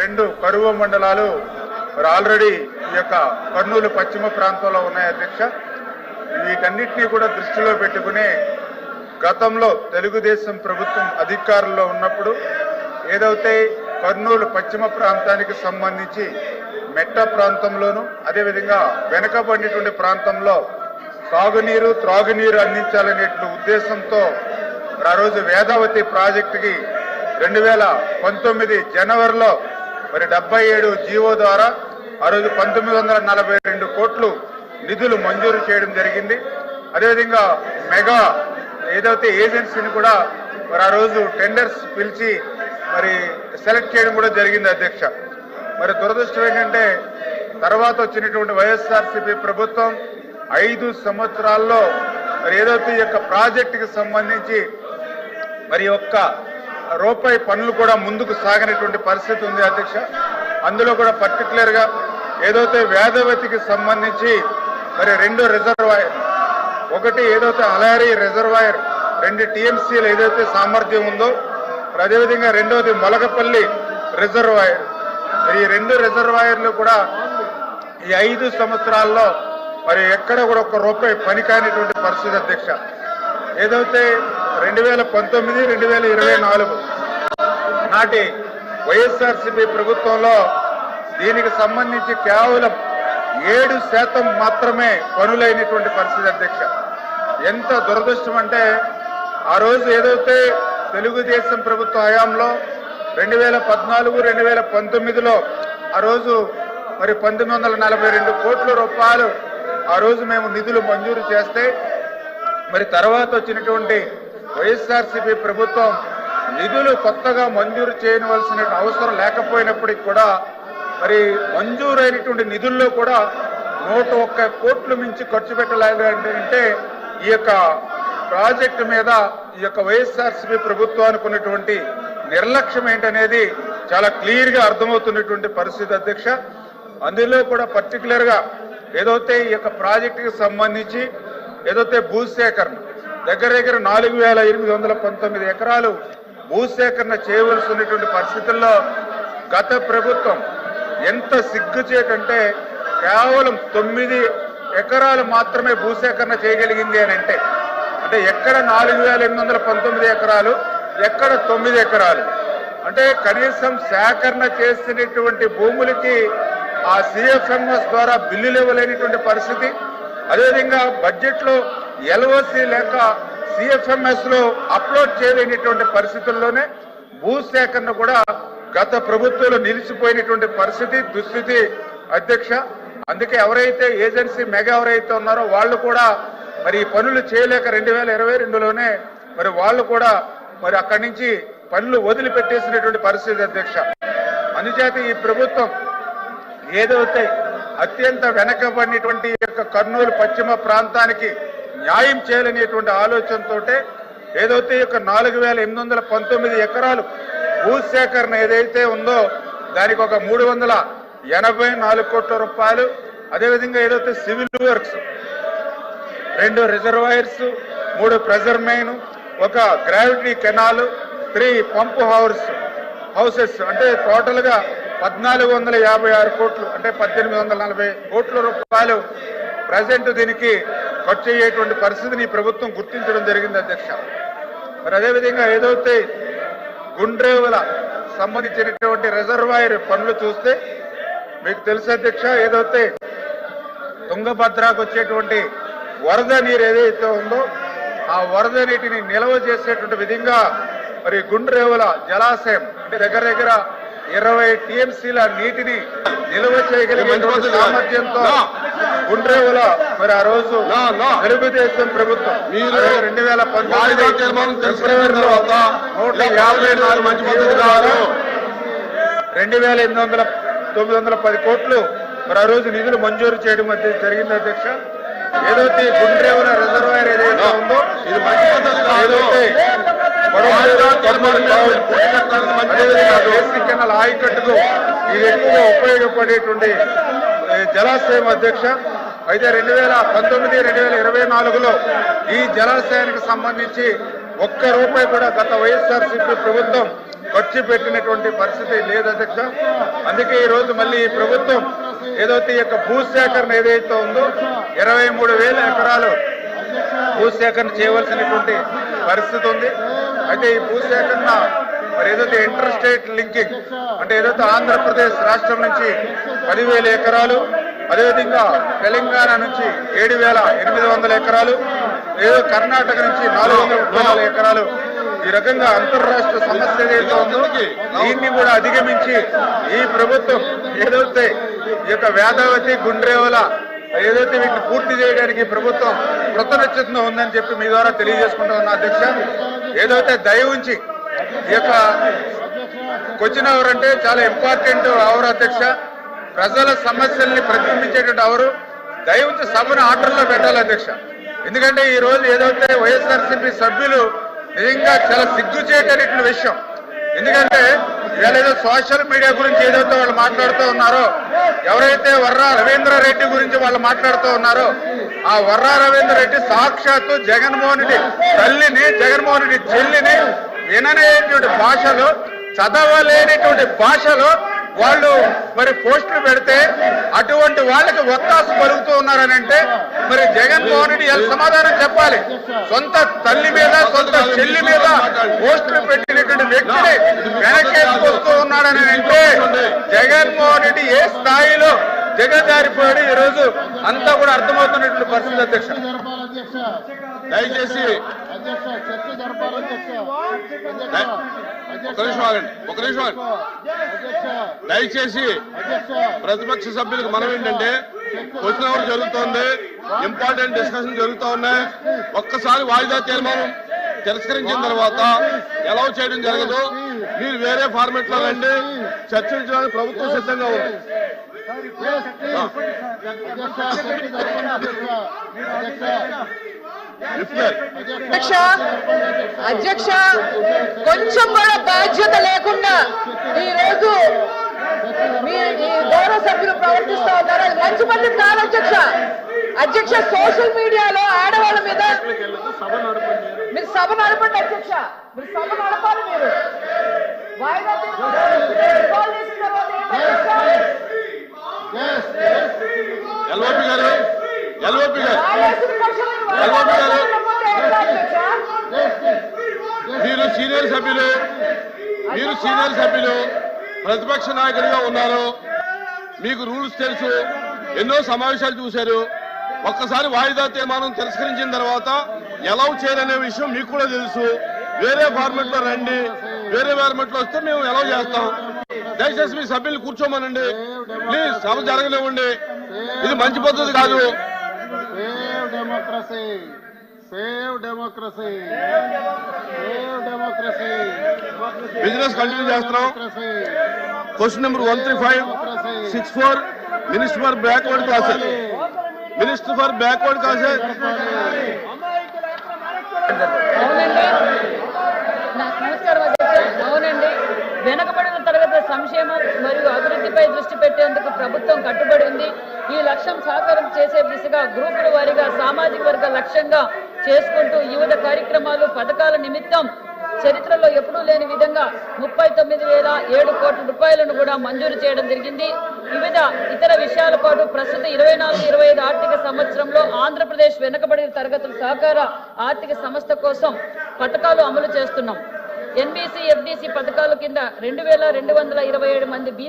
2 కరువు మండలాలు మరి ఆల్రెడీ ఈ యొక్క కర్నూలు పశ్చిమ ప్రాంతంలో ఉన్నాయి అధ్యక్ష. వీటన్నిటినీ కూడా దృష్టిలో పెట్టుకుని గతంలో తెలుగుదేశం ప్రభుత్వం అధికారంలో ఉన్నప్పుడు ఏదైతే కర్నూలు పశ్చిమ ప్రాంతానికి సంబంధించి మెట్ట ప్రాంతంలోను అదేవిధంగా వెనుకబడినటువంటి ప్రాంతంలో సాగునీరు త్రాగునీరు అందించాలనే ఉద్దేశంతో ఆ రోజు వేదావతి ప్రాజెక్టుకి 2019 జనవరిలో మరి 77 జీవో ద్వారా ఆ రోజు 1942 కోట్లు నిధులు మంజూరు చేయడం జరిగింది. అదేవిధంగా మెగా ఏదైతే ఏజెన్సీని కూడా మరి ఆ రోజు టెండర్స్ పిలిచి మరి సెలెక్ట్ చేయడం కూడా జరిగింది అధ్యక్ష. మరి దురదృష్టం ఏంటంటే తర్వాత వచ్చినటువంటి వైఎస్ఆర్సీపీ ప్రభుత్వం 5 సంవత్సరాల్లో మరి ఏదైతే ఈ యొక్క ప్రాజెక్టుకి సంబంధించి మరి ఒక్క రూపాయి పనులు కూడా ముందుకు సాగనటువంటి పరిస్థితి ఉంది అధ్యక్ష. అందులో కూడా పర్టికులర్ గా ఏదైతే వేదవతికి సంబంధించి మరి 2 రిజర్వాయర్, ఒకటి ఏదైతే అలారి రిజర్వాయర్ 2 టీఎంసీలు ఏదైతే సామర్థ్యం ఉందో, అదేవిధంగా రెండవది మొలకపల్లి రిజర్వాయర్. ఈ 2 రిజర్వాయర్లు కూడా ఈ 5 సంవత్సరాల్లో మరి ఎక్కడ కూడా ఒక్క రూపాయి పని కానిటువంటి పరిస్థితి అధ్యక్ష. ఏదైతే 2019, 2024 నాటి వైఎస్ఆర్సీపీ ప్రభుత్వంలో దీనికి సంబంధించి కేవలం 7% మాత్రమే పనులైనటువంటి పరిస్థితి అధ్యక్ష. ఎంత దురదృష్టం అంటే ఆ రోజు ఏదైతే తెలుగుదేశం ప్రభుత్వ హయాంలో 2014, 2019లో ఆ రోజు మరి 1942 కోట్ల రూపాయలు ఆ రోజు మేము నిధులు మంజూరు చేస్తే మరి తర్వాత వచ్చినటువంటి వైఎస్ఆర్సీపీ ప్రభుత్వం నిధులు కొత్తగా మంజూరు చేయవలసిన అవసరం లేకపోయినప్పటికీ కూడా మరి మంజూరైనటువంటి నిధుల్లో కూడా 101 కోట్లు మించి ఖర్చు పెట్టలేదంటే ఈ యొక్క ప్రాజెక్టు మీద ఈ యొక్క వైఎస్ఆర్సీపీ ప్రభుత్వానికి ఉన్నటువంటి నిర్లక్ష్యం ఏంటనేది చాలా క్లియర్ గా అర్థమవుతున్నటువంటి పరిస్థితి అధ్యక్ష. అందులో కూడా పర్టికులర్ గా ఏదైతే ఈ యొక్క ప్రాజెక్టుకి సంబంధించి ఏదైతే భూసేకరణ దగ్గర 4819 ఎకరాలు భూసేకరణ చేయవలసి ఉన్నటువంటి పరిస్థితుల్లో గత ప్రభుత్వం ఎంత సిగ్గుచేటంటే కేవలం 9 ఎకరాలు మాత్రమే భూసేకరణ చేయగలిగింది అని అంటే ఎక్కడ 4819 ఎకరాలు, ఎక్కడ 9 ఎకరాలు అంటే కనీసం సేకరణ చేసినటువంటి భూములకి ఆ సిఎఫ్ఎంఎస్ ద్వారా బిల్లులు ఇవ్వలేనటువంటి పరిస్థితి. అదేవిధంగా బడ్జెట్ లో ఎల్ఓసి లేక సిఎఫ్ఎంఎస్ లో అప్లోడ్ చేయలేనటువంటి పరిస్థితుల్లోనే భూసేకరణ కూడా గత ప్రభుత్వంలో నిలిచిపోయినటువంటి పరిస్థితి దుస్థితి అధ్యక్ష. అందుకే ఎవరైతే ఏజెన్సీ మెగా ఎవరైతే ఉన్నారో వాళ్ళు కూడా మరి ఈ పనులు చేయలేక 2022లోనే మరి వాళ్ళు కూడా మరి అక్కడి నుంచి పనులు వదిలిపెట్టేసినటువంటి పరిస్థితి అధ్యక్ష. అందుచేత ఈ ప్రభుత్వం ఏదైతే అత్యంత వెనకబడినటువంటి యొక్క కర్నూలు పశ్చిమ ప్రాంతానికి న్యాయం చేయాలనేటువంటి ఆలోచనతో ఏదైతే యొక్క 4819 ఎకరాలు భూసేకరణ ఏదైతే ఉందో దానికి ఒక 384 కోట్ల రూపాయలు, అదేవిధంగా ఏదైతే civil works 2 reservoirs, 3 pressure main, ఒక గ్రావిటీ కెనాల్, 3 పంప్ హౌసెస్ అంటే టోటల్ గా 1456 కోట్లు అంటే 1840 కోట్ల రూపాయలు ప్రజెంట్ దీనికి ఖర్చు అయ్యేటువంటి పరిస్థితిని ప్రభుత్వం గుర్తించడం జరిగింది అధ్యక్ష. మరి అదేవిధంగా ఏదైతే గుండ్రేవుల సంబంధించినటువంటి రిజర్వాయర్ పనులు చూస్తే మీకు తెలుసు అధ్యక్ష, ఏదైతే తుంగభద్రకు వచ్చేటువంటి వరద నీరు ఏదైతే ఉందో ఆ వరద నీటిని నిల్వ చేసేటువంటి విధంగా మరి గుండ్రేవుల జలాశయం అంటే దగ్గర 20 టీఎంసీల నీటిని నిల్వ చేయగలిగినటువంటి సామర్థ్యంతో గుండ్రేవుల మరి ఆ రోజు తెలుగుదేశం ప్రభుత్వం 2019 ఫిబ్రవరిలో 154,910 కోట్లు మరి ఆ రోజు నిధులు మంజూరు చేయడం జరిగింది అధ్యక్ష. ఏదైతే గుండ్రేవుల రిజర్వాయర్ ఏదైతే ఉందో ఇది మంచి ఏదైతే కెనాల్ ఆయకట్టుకు ఇది ఎక్కువగా ఉపయోగపడేటువంటి జలాశయం అధ్యక్ష. అయితే 2019, 2024లో ఈ జలాశయానికి సంబంధించి ఒక్క రూపాయి కూడా గత వైఎస్ఆర్సీపీ ప్రభుత్వం ఖర్చు పెట్టినటువంటి పరిస్థితి లేదు అధ్యక్ష. అందుకే ఈ రోజు మళ్ళీ ఈ ప్రభుత్వం ఏదైతే ఈ యొక్క భూసేకరణ ఏదైతే ఉందో 23,000 ఎకరాలు భూసేకరణ చేయవలసినటువంటి పరిస్థితి ఉంది. అయితే ఈ భూసేకరణ మరి ఏదైతే ఇంటర్ స్టేట్ లింకింగ్ అంటే ఏదైతే ఆంధ్రప్రదేశ్ రాష్ట్రం నుంచి 10,000 ఎకరాలు, అదేవిధంగా తెలంగాణ నుంచి 7,800 ఎకరాలు, ఏదో కర్ణాటక నుంచి 434 ఎకరాలు, ఈ రకంగా అంతర్రాష్ట్ర సమస్య ఏదైతే ఉందో దీన్ని కూడా అధిగమించి ఈ ప్రభుత్వం ఏదైతే ఈ యొక్క వేదావతి గుండ్రేవల ఏదైతే వీటిని పూర్తి చేయడానికి ప్రభుత్వం కృతనిశ్చితంగా ఉందని చెప్పి మీ ద్వారా తెలియజేసుకుంటా ఉన్నా అధ్యక్ష. ఏదైతే దయ ఉంచి ఈ యొక్క క్వశ్చన్ అవర్ అంటే చాలా ఇంపార్టెంట్ అవర్ అధ్యక్ష. ప్రజల సమస్యల్ని ప్రతిబింబించేటువంటి అవరు దయ ఉంచి సభను ఆర్డర్లో పెట్టాలి అధ్యక్ష. ఎందుకంటే ఈ రోజు ఏదైతే వైఎస్ఆర్సీపీ సభ్యులు నిజంగా చాలా సిగ్గు చేయటటువంటి విషయం. ఎందుకంటే వీళ్ళు ఏదో సోషల్ మీడియా గురించి ఏదైతే వాళ్ళు మాట్లాడుతూ ఉన్నారో, ఎవరైతే వర్రా రవీంద్ర రెడ్డి గురించి వాళ్ళు మాట్లాడుతూ ఉన్నారో, ఆ వర్రా రవీంద్ర రెడ్డి సాక్షాత్తు జగన్మోహన్ రెడ్డి తల్లిని, జగన్మోహన్ రెడ్డి చెల్లిని విననేటువంటి భాషలో, చదవలేనిటువంటి భాషలో వాళ్ళు మరి పోస్టులు పెడితే అటువంటి వాళ్ళకి ఒత్తాసు పలుకుతూ ఉన్నారని అంటే మరి జగన్మోహన్ రెడ్డి ఎలా సమాధానం చెప్పాలి? సొంత తల్లి మీద, సొంత చెల్లి మీద పోస్టులు పెట్టినటువంటి వ్యక్తిని వెనకేసుకొస్తూ ఉన్నాడని అంటే జగన్మోహన్ రెడ్డి ఏ స్థాయిలో దిగజారిపోయాడు ఈ రోజు అంతా కూడా అర్థమవుతున్నటువంటి పరిస్థితి అధ్యక్ష. దయచేసి ఒక నిమిషం దయచేసి ప్రతిపక్ష సభ్యులకు మనం ఏంటంటే క్వశ్చన్ అవర్ జరుగుతోంది, ఇంపార్టెంట్ డిస్కషన్ జరుగుతూ ఉన్నాయి. ఒక్కసారి వాయిదా తీర్మానం తిరస్కరించిన తర్వాత ఎలా చేయడం జరగదు. మీరు వేరే ఫార్మెట్ లో రండి, చర్చించడానికి ప్రభుత్వం సిద్ధంగా ఉంది. అధ్యక్ష కొంచెం కూడా బాధ్యత లేకుండా ఈ రోజు మీ ఈ గౌరవ సభ్యులు ప్రవర్తిస్తూ ఉన్నారు. అది మంచి పద్ధతి కాదు అధ్యక్ష. అధ్యక్ష సోషల్ మీడియాలో ఆడవాళ్ళ మీద మీరు సభ నడపండి అధ్యక్ష. మీరు సభ నడపాలి. మీరు వాయిదా చేసిన తర్వాత మీరు సీనియర్ సభ్యులు ప్రతిపక్ష నాయకుడిగా ఉన్నారు, మీకు రూల్స్ తెలుసు, ఎన్నో సమావేశాలు చూశారు. ఒక్కసారి వాయిదా తీర్మానం తిరస్కరించిన తర్వాత ఎలా చేయాలనే విషయం మీకు కూడా తెలుసు. వేరే ఫార్మెట్ లో రండి, వేరే ఫార్మెట్ లో వస్తే మేము ఎలా చేస్తాం. దయచేసి మీ సభ్యులు కూర్చోమనండి ప్లీజ్, సభ జరగనివ్వండి. ఇది మంచి పద్ధతి కాదు. బిజినెస్ కంటిన్యూ చేస్తున్నాం. Question number 13564 minister for backward classes. అవునండి, వెనకబడిన తరగతి సంక్షేమం మరియు అభివృద్ధిపై దృష్టి పెట్టేందుకు ప్రభుత్వం కట్టుబడి ఉంది. ఈ లక్ష్యం సాకారం చేసే దిశగా గ్రూపుల వారీగా సామాజిక వర్గ లక్ష్యంగా చేసుకుంటూ వివిధ కార్యక్రమాలు, పథకాల నిమిత్తం చరిత్రలో ఎప్పుడూ లేని విధంగా 39,007 కోట్ల రూపాయలను కూడా మంజూరు చేయడం జరిగింది. వివిధ ఇతర విషయాల పాటు ప్రస్తుత 24-25 ఆర్థిక సంవత్సరంలో ఆంధ్రప్రదేశ్ వెనుకబడిన తరగతుల సహకార ఆర్థిక సంస్థ కోసం పథకాలు అమలు చేస్తున్నాం. NBC, FDC పథకాల కింద 2,227 మంది